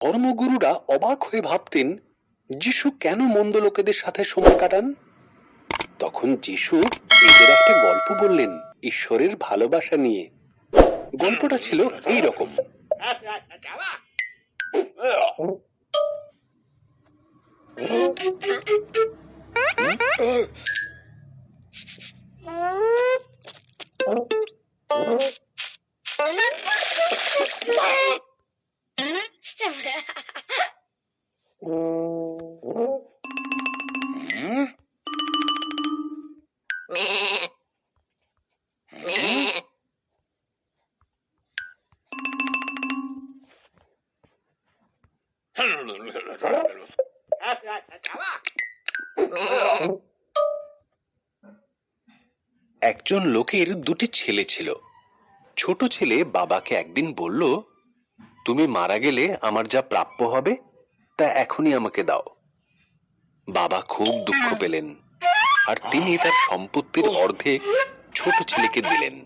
ধর্মগুরুরা অবাক হয়ে ভাবতেন, যিশু কেন মন্দ লোকেদের সাথে সময় কাটান? তখন যিশু এদের একটা গল্প বললেন ঈশ্বরের ভালোবাসা নিয়ে। গল্পটা ছিল এই রকম। একজন লোকের দুটি ছেলে ছিল। ছোট ছেলে বাবাকে একদিন বলল, তুমি মারা গেলে আমার যা প্রাপ্য হবে তা এখনই আমাকে দাও। বাবা খুব দুঃখ পেলেন আর তিনি তার সম্পত্তির অর্ধেক ছোট ছেলেকে দিলেন।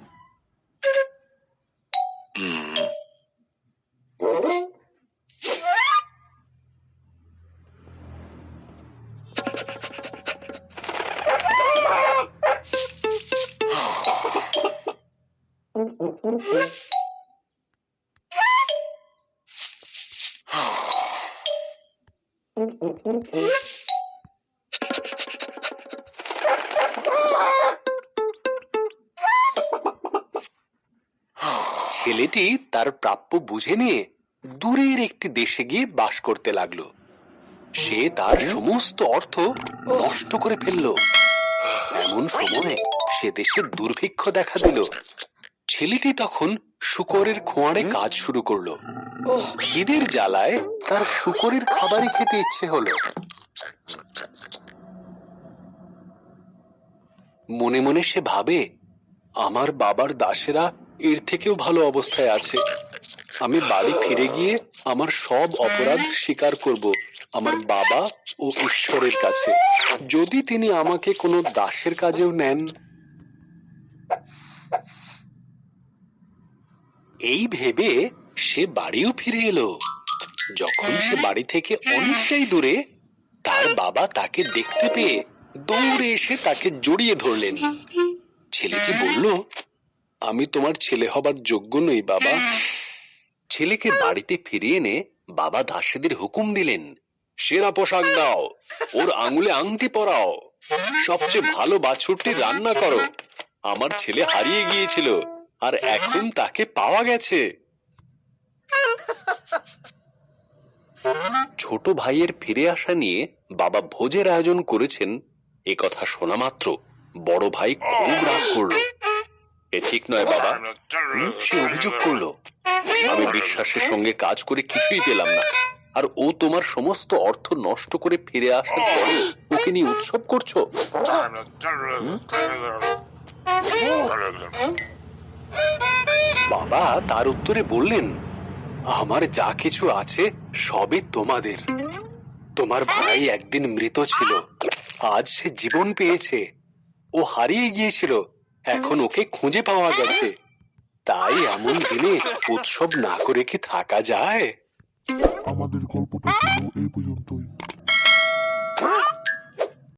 ছেলেটি তার প্রাপ্য বুঝে নিয়ে দূরের একটি দেশে গিয়ে বাস করতে লাগলো। সে তার সমস্ত অর্থ নষ্ট করে ফেলল। এমন সময় সে দেশে দুর্ভিক্ষ দেখা দিল। ছেলেটি তখন শূকরের খোঁয়াড়ে কাজ শুরু করলো। খিদের জ্বালায় তার শূকরের খাবারই খেতে ইচ্ছে হলো। মনে মনে সে ভাবে, আমার বাবার দাসেরা এর থেকেও ভালো অবস্থায় আছে। আমি বাড়ি ফিরে গিয়ে আমার সব অপরাধ স্বীকার করব আমার বাবা ও ঈশ্বরের কাছে, যদি তিনি আমাকে কোনো দাসের কাজেও নেন। এই ভেবে সে বাড়িও ফিরে এলো। যখন সে বাড়ি থেকে অনেকটাই দূরে, তার বাবা তাকে দেখতে পেয়ে দৌড়ে এসে তাকে জড়িয়ে ধরলেন। ছেলেটি বলল, আমি তোমার ছেলে হবার যোগ্য নই বাবা। ছেলেকে বাড়িতে ফিরিয়ে এনে বাবা দাসীদের হুকুম দিলেন, সেরা পোশাক দাও, ওর আঙুলে আংটি পরাও, সবচেয়ে ভালো বাছুরটি রান্না করো। আমার ছেলে হারিয়ে গিয়েছিল আর এখন তাকে পাওয়া গেছে। ছোট ভাইয়ের ফিরে আসা নিয়ে বাবা ভোজের আয়োজন করেছেন। এ কথা শোনা মাত্র বড় ভাই খুব রাগ করলো। এ ঠিক নয় বাবা, সে অভিযোগ করলো, আমি বিশ্বাসের সঙ্গে কাজ করে কিছুই পেলাম না, আর ও তোমার সমস্ত অর্থ নষ্ট করে ফিরে আসার পরে ওকে নিয়ে উৎসব করছো। বাবা তার উত্তরে বললেন, আমার যা কিছু আছে সবই তোমাদের। তোমার ভাই একদিন মৃত ছিল, আজ সে জীবন পেয়েছে। ও হারিয়ে গিয়েছিল, এখন ওকে খুঁজে পাওয়া গেছে। তাই এমন দিনে উৎসব না করে কি থাকা যায়? আমাদের গল্পটা ছিল এই পর্যন্ত।